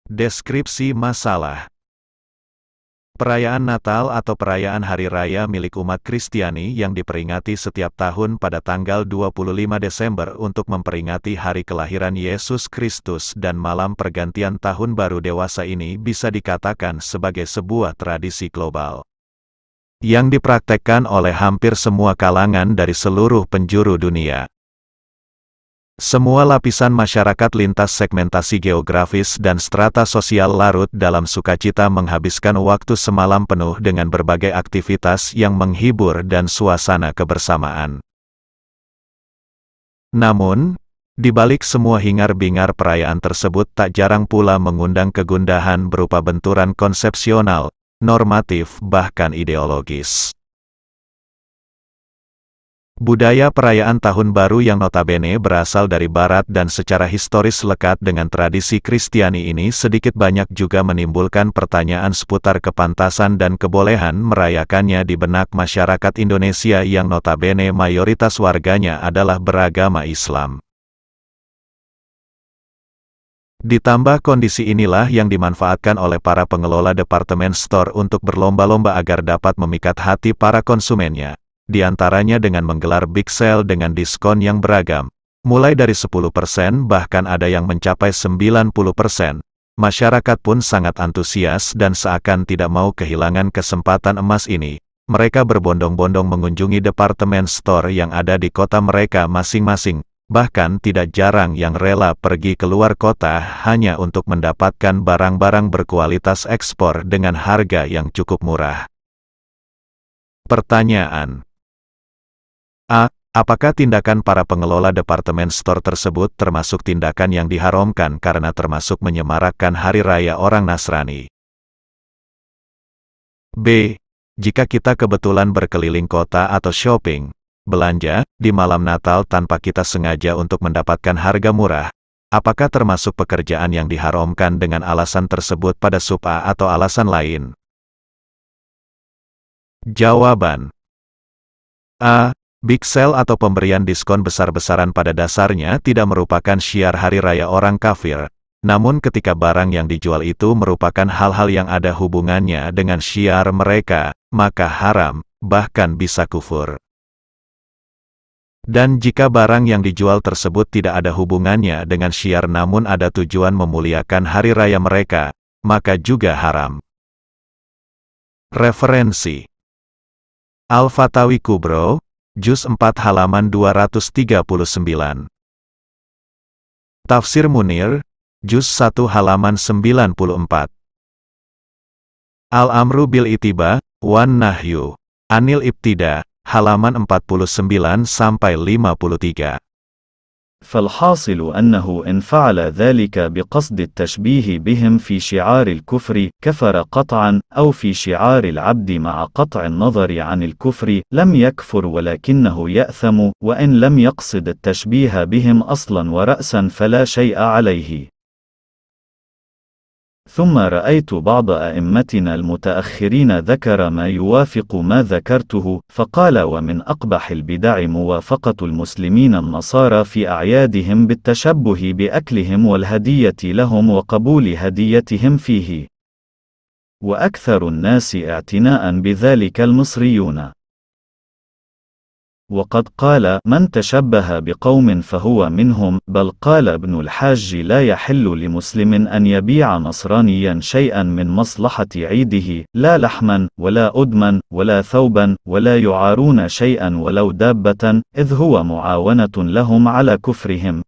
Deskripsi masalah. Perayaan Natal atau perayaan Hari Raya milik umat Kristiani yang diperingati setiap tahun pada tanggal 25 Desember untuk memperingati hari kelahiran Yesus Kristus dan malam pergantian tahun baru dewasa ini bisa dikatakan sebagai sebuah tradisi global yang dipraktekkan oleh hampir semua kalangan dari seluruh penjuru dunia. Semua lapisan masyarakat lintas segmentasi geografis dan strata sosial larut dalam sukacita menghabiskan waktu semalam penuh dengan berbagai aktivitas yang menghibur dan suasana kebersamaan. Namun, di balik semua hingar-bingar perayaan tersebut tak jarang pula mengundang kegundahan berupa benturan konsepsional, normatif bahkan ideologis. Budaya perayaan Tahun Baru yang notabene berasal dari Barat dan secara historis lekat dengan tradisi Kristiani ini sedikit banyak juga menimbulkan pertanyaan seputar kepantasan dan kebolehan merayakannya di benak masyarakat Indonesia yang notabene mayoritas warganya adalah beragama Islam. Ditambah kondisi inilah yang dimanfaatkan oleh para pengelola departemen store untuk berlomba-lomba agar dapat memikat hati para konsumennya. Di antaranya dengan menggelar big sale dengan diskon yang beragam, mulai dari 10% bahkan ada yang mencapai 90%. Masyarakat pun sangat antusias dan seakan tidak mau kehilangan kesempatan emas ini. Mereka berbondong-bondong mengunjungi departemen store yang ada di kota mereka masing-masing, bahkan tidak jarang yang rela pergi keluar kota hanya untuk mendapatkan barang-barang berkualitas ekspor dengan harga yang cukup murah. Pertanyaan: apakah tindakan para pengelola departemen store tersebut termasuk tindakan yang diharamkan karena termasuk menyemarakkan Hari Raya orang Nasrani? B. Jika kita kebetulan berkeliling kota atau shopping, belanja, di malam Natal tanpa kita sengaja untuk mendapatkan harga murah, apakah termasuk pekerjaan yang diharamkan dengan alasan tersebut pada sub A atau alasan lain? Jawaban: A. Big sale atau pemberian diskon besar-besaran pada dasarnya tidak merupakan syiar Hari Raya orang kafir. Namun ketika barang yang dijual itu merupakan hal-hal yang ada hubungannya dengan syiar mereka, maka haram, bahkan bisa kufur. Dan jika barang yang dijual tersebut tidak ada hubungannya dengan syiar namun ada tujuan memuliakan hari raya mereka, maka juga haram. Referensi: Al-Fatawi Kubro, Juz 4 halaman 239. Tafsir Munir, Juz 1 halaman 94. Al-Amru bil Itiba, wan Nahyu, Anil Ibtida, halaman 49-53. فالحاصل أنه إن فعل ذلك بقصد التشبيه بهم في شعار الكفر كفر قطعا، أو في شعار العبد مع قطع النظر عن الكفر لم يكفر ولكنه يأثم، وإن لم يقصد التشبيه بهم أصلا ورأسا فلا شيء عليه. ثم رأيت بعض أئمتنا المتأخرين ذكر ما يوافق ما ذكرته، فقال: ومن أقبح البدع موافقة المسلمين النصارى في أعيادهم بالتشبه بأكلهم والهدية لهم وقبول هديتهم فيه، وأكثر الناس اعتناء بذلك المصريون. وقد قال: من تشبه بقوم فهو منهم، بل قال ابن الحاج: لا يحل لمسلم أن يبيع نصرانيا شيئا من مصلحة عيده، لا لحما ولا أدما ولا ثوبا، ولا يعارون شيئا ولو دابة، إذ هو معاونة لهم على كفرهم،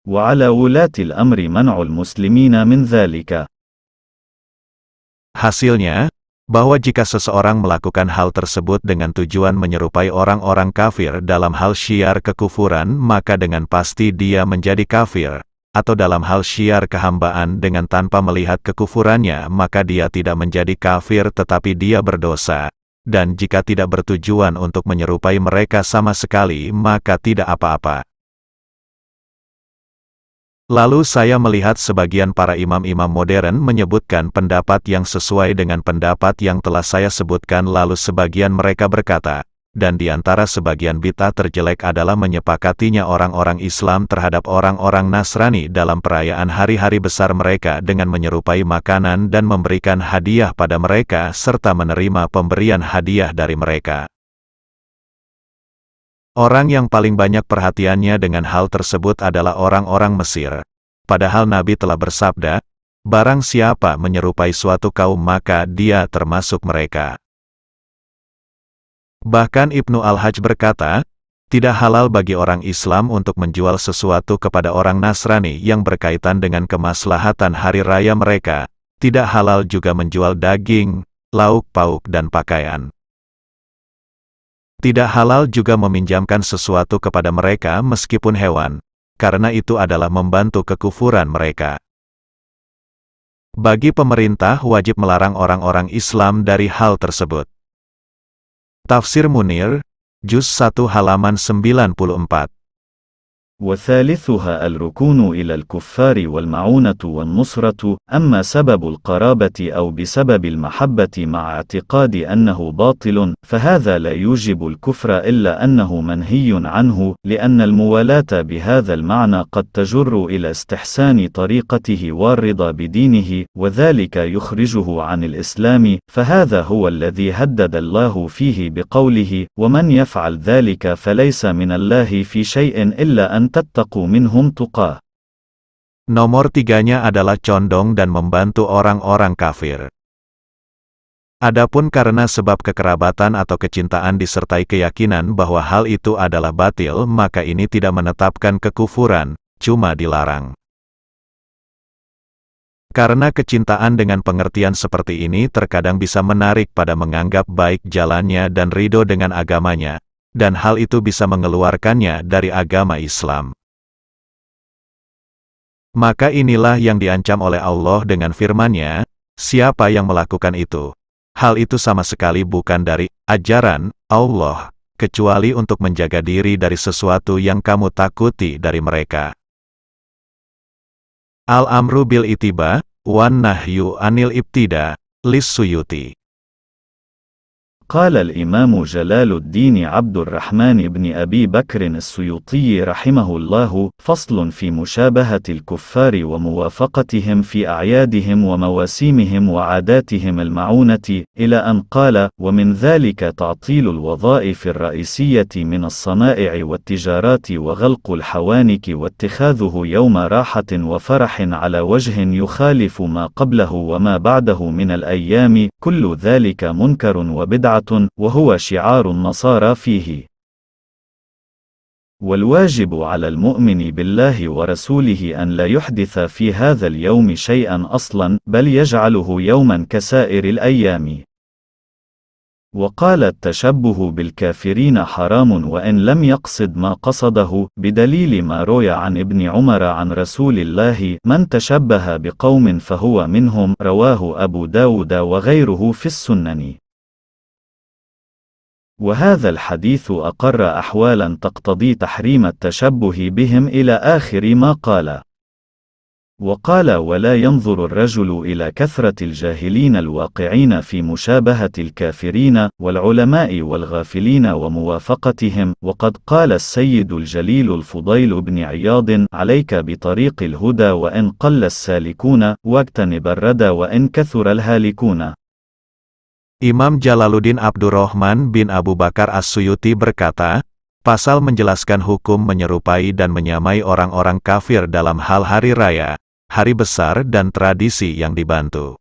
وعلى ولاة الأمر منع المسلمين من ذلك. Hasilnya, bahwa jika seseorang melakukan hal tersebut dengan tujuan menyerupai orang-orang kafir dalam hal syiar kekufuran, maka dengan pasti dia menjadi kafir, atau dalam hal syiar kehambaan dengan tanpa melihat kekufurannya, maka dia tidak menjadi kafir tetapi dia berdosa. Dan jika tidak bertujuan untuk menyerupai mereka sama sekali, maka tidak apa-apa. Lalu saya melihat sebagian para imam-imam modern menyebutkan pendapat yang sesuai dengan pendapat yang telah saya sebutkan, lalu sebagian mereka berkata, dan di antara sebagian bid'ah terjelek adalah menyepakatinya orang-orang Islam terhadap orang-orang Nasrani dalam perayaan hari-hari besar mereka dengan menyerupai makanan dan memberikan hadiah pada mereka serta menerima pemberian hadiah dari mereka. Orang yang paling banyak perhatiannya dengan hal tersebut adalah orang-orang Mesir. Padahal Nabi telah bersabda, "Barang siapa menyerupai suatu kaum maka dia termasuk mereka." Bahkan Ibnu Al-Hajj berkata, tidak halal bagi orang Islam untuk menjual sesuatu kepada orang Nasrani yang berkaitan dengan kemaslahatan hari raya mereka. Tidak halal juga menjual daging, lauk pauk dan pakaian. Tidak halal juga meminjamkan sesuatu kepada mereka meskipun hewan, karena itu adalah membantu kekufuran mereka. Bagi pemerintah wajib melarang orang-orang Islam dari hal tersebut. Tafsir Munir, Juz 1 halaman 94. وثالثها الركون إلى الكفار والمعونة والنصرة، أما سبب القرابة أو بسبب المحبة مع اعتقاد أنه باطل، فهذا لا يوجب الكفر إلا أنه منهي عنه، لأن الموالاة بهذا المعنى قد تجر إلى استحسان طريقته والرضا بدينه، وذلك يخرجه عن الإسلام، فهذا هو الذي هدد الله فيه بقوله: ومن يفعل ذلك فليس من الله في شيء إلا أن تتقوا منهم تقاه. Nomor 3-nya adalah condong dan membantu orang-orang kafir. Adapun karena sebab kekerabatan atau kecintaan disertai keyakinan bahwa hal itu adalah batil, maka ini tidak menetapkan kekufuran, cuma dilarang. Karena kecintaan dengan pengertian seperti ini terkadang bisa menarik pada menganggap baik jalannya dan ridho dengan agamanya, dan hal itu bisa mengeluarkannya dari agama Islam. Maka inilah yang diancam oleh Allah dengan firman-Nya, siapa yang melakukan itu, hal itu sama sekali bukan dari ajaran Allah, kecuali untuk menjaga diri dari sesuatu yang kamu takuti dari mereka. Al-Amru bil Itiba, wan Nahyu anil Ibtida, Lis-Suyuti. قال الإمام جلال الدين عبد الرحمن بن أبي بكر السيوطي رحمه الله: فصل في مشابهة الكفار وموافقتهم في أعيادهم ومواسيمهم وعاداتهم المعونة، إلى أن قال: ومن ذلك تعطيل الوظائف الرئيسية من الصنائع والتجارات وغلق الحوانك واتخاذه يوم راحة وفرح على وجه يخالف ما قبله وما بعده من الأيام، كل ذلك منكر وبدعة، وهو شعار النصارى فيه. والواجب على المؤمن بالله ورسوله أن لا يحدث في هذا اليوم شيئا أصلا، بل يجعله يوما كسائر الأيام. وقال: التشبه بالكافرين حرام وإن لم يقصد ما قصده، بدليل ما روي عن ابن عمر عن رسول الله: من تشبه بقوم فهو منهم، رواه أبو داود وغيره في السنن. وهذا الحديث أقر أحوالا تقتضي تحريم التشبه بهم إلى آخر ما قال. وقال: ولا ينظر الرجل إلى كثرة الجاهلين الواقعين في مشابهة الكافرين والعلماء والغافلين وموافقتهم، وقد قال السيد الجليل الفضيل بن عياض: عليك بطريق الهدى وإن قل السالكون، واجتنب الردى وإن كثر الهالكون. Imam Jalaluddin Abdurrahman bin Abu Bakar As-Suyuti berkata, pasal menjelaskan hukum menyerupai dan menyamai orang-orang kafir dalam hal hari raya, hari besar dan tradisi yang dibantu.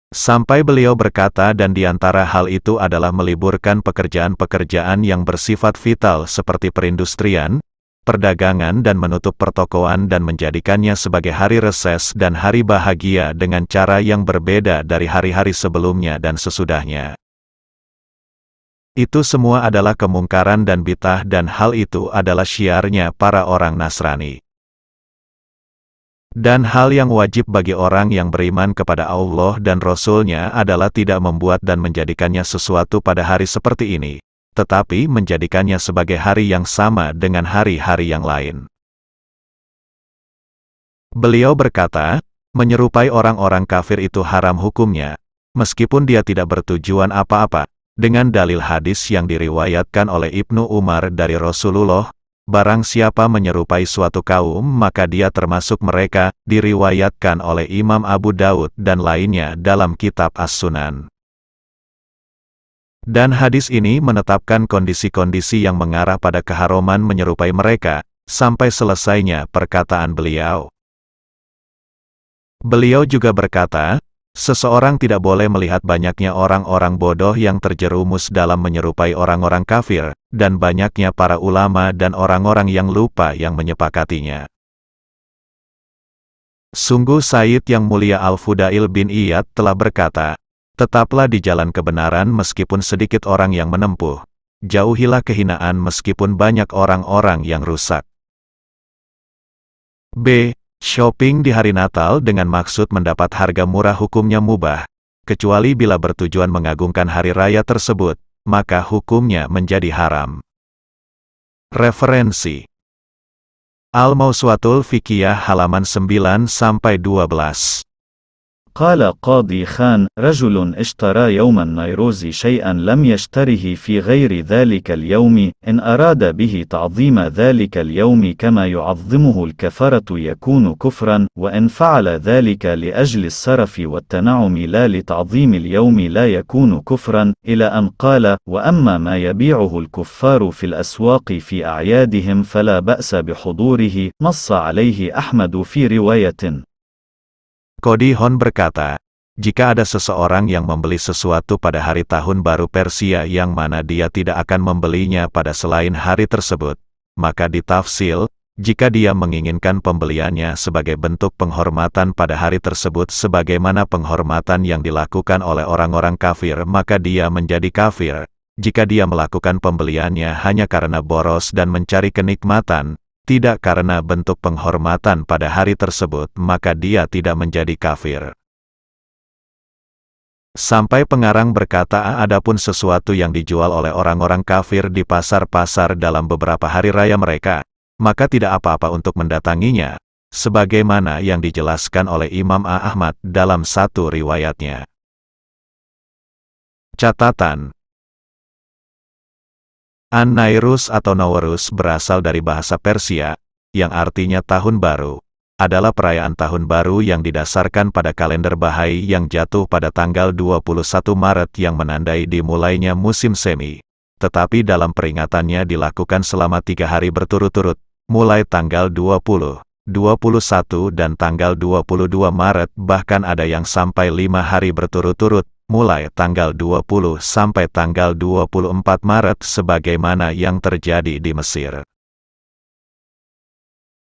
Sampai beliau berkata, dan di antara hal itu adalah meliburkan pekerjaan-pekerjaan yang bersifat vital seperti perindustrian, perdagangan dan menutup pertokoan dan menjadikannya sebagai hari reses dan hari bahagia dengan cara yang berbeda dari hari-hari sebelumnya dan sesudahnya. Itu semua adalah kemungkaran dan bid'ah dan hal itu adalah syiarnya para orang Nasrani. Dan hal yang wajib bagi orang yang beriman kepada Allah dan Rasul-Nya adalah tidak membuat dan menjadikannya sesuatu pada hari seperti ini, tetapi menjadikannya sebagai hari yang sama dengan hari-hari yang lain. Beliau berkata, menyerupai orang-orang kafir itu haram hukumnya, meskipun dia tidak bertujuan apa-apa, dengan dalil hadis yang diriwayatkan oleh Ibnu Umar dari Rasulullah, barang siapa menyerupai suatu kaum maka dia termasuk mereka, diriwayatkan oleh Imam Abu Daud dan lainnya dalam kitab As-Sunan. Dan hadis ini menetapkan kondisi-kondisi yang mengarah pada keharuman menyerupai mereka, sampai selesainya perkataan beliau. Beliau juga berkata, seseorang tidak boleh melihat banyaknya orang-orang bodoh yang terjerumus dalam menyerupai orang-orang kafir, dan banyaknya para ulama dan orang-orang yang lupa yang menyepakatinya. Sungguh Sayyid Yang Mulia Al-Fudail bin Iyad telah berkata, tetaplah di jalan kebenaran meskipun sedikit orang yang menempuh, jauhilah kehinaan meskipun banyak orang-orang yang rusak. B. Shopping di hari Natal dengan maksud mendapat harga murah hukumnya mubah, kecuali bila bertujuan mengagungkan hari raya tersebut, maka hukumnya menjadi haram. Referensi: Al-Mawsu'atul Fiqhiyah halaman 9-12. قال قاضي خان: رجل اشترى يوم النيروز شيئا لم يشتره في غير ذلك اليوم، إن أراد به تعظيم ذلك اليوم كما يعظمه الكفرة يكون كفرا، وإن فعل ذلك لأجل السرف والتنعم لا لتعظيم اليوم لا يكون كفرا، إلى أن قال: وأما ما يبيعه الكفار في الأسواق في أعيادهم فلا بأس بحضوره، نص عليه أحمد في رواية. Qadhi Hon berkata, jika ada seseorang yang membeli sesuatu pada hari tahun baru Persia yang mana dia tidak akan membelinya pada selain hari tersebut, maka ditafsil, jika dia menginginkan pembeliannya sebagai bentuk penghormatan pada hari tersebut sebagaimana penghormatan yang dilakukan oleh orang-orang kafir maka dia menjadi kafir. Jika dia melakukan pembeliannya hanya karena boros dan mencari kenikmatan, tidak karena bentuk penghormatan pada hari tersebut, maka dia tidak menjadi kafir. Sampai pengarang berkata, adapun sesuatu yang dijual oleh orang-orang kafir di pasar-pasar dalam beberapa hari raya mereka, maka tidak apa-apa untuk mendatanginya, sebagaimana yang dijelaskan oleh Imam Ahmad dalam satu riwayatnya. Catatan: An-Nairus atau Nowruz berasal dari bahasa Persia, yang artinya tahun baru, adalah perayaan tahun baru yang didasarkan pada kalender Bahai yang jatuh pada tanggal 21 Maret yang menandai dimulainya musim semi. Tetapi dalam peringatannya dilakukan selama 3 hari berturut-turut, mulai tanggal 20, 21 dan tanggal 22 Maret, bahkan ada yang sampai 5 hari berturut-turut, mulai tanggal 20 sampai tanggal 24 Maret sebagaimana yang terjadi di Mesir.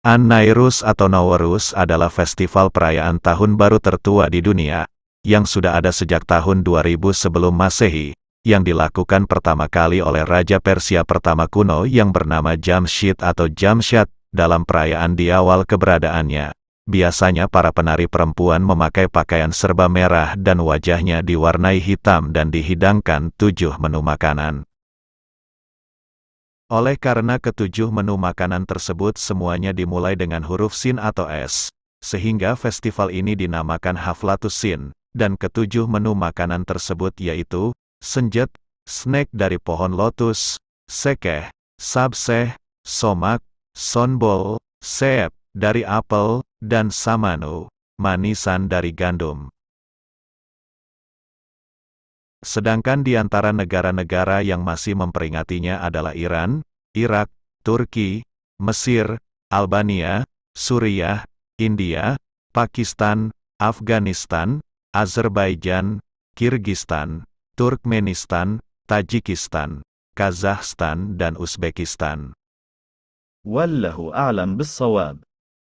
An-Nairus atau Nowruz adalah festival perayaan tahun baru tertua di dunia, yang sudah ada sejak tahun 2000 sebelum Masehi, yang dilakukan pertama kali oleh Raja Persia pertama kuno yang bernama Jamshid atau Jamshad. Dalam perayaan di awal keberadaannya, biasanya para penari perempuan memakai pakaian serba merah dan wajahnya diwarnai hitam dan dihidangkan 7 menu makanan. Oleh karena ke-7 menu makanan tersebut semuanya dimulai dengan huruf Sin atau S, sehingga festival ini dinamakan Haflatus Sin, dan ke-7 menu makanan tersebut yaitu senjet, snack dari pohon lotus, sekeh, sabseh, somak, sonbol, seep, dari apel, dan samanu, manisan dari gandum. Sedangkan di antara negara-negara yang masih memperingatinya adalah Iran, Irak, Turki, Mesir, Albania, Suriah, India, Pakistan, Afghanistan, Azerbaijan, Kirgistan, Turkmenistan, Tajikistan, Kazakhstan dan Uzbekistan. والله أعلم بالصواب.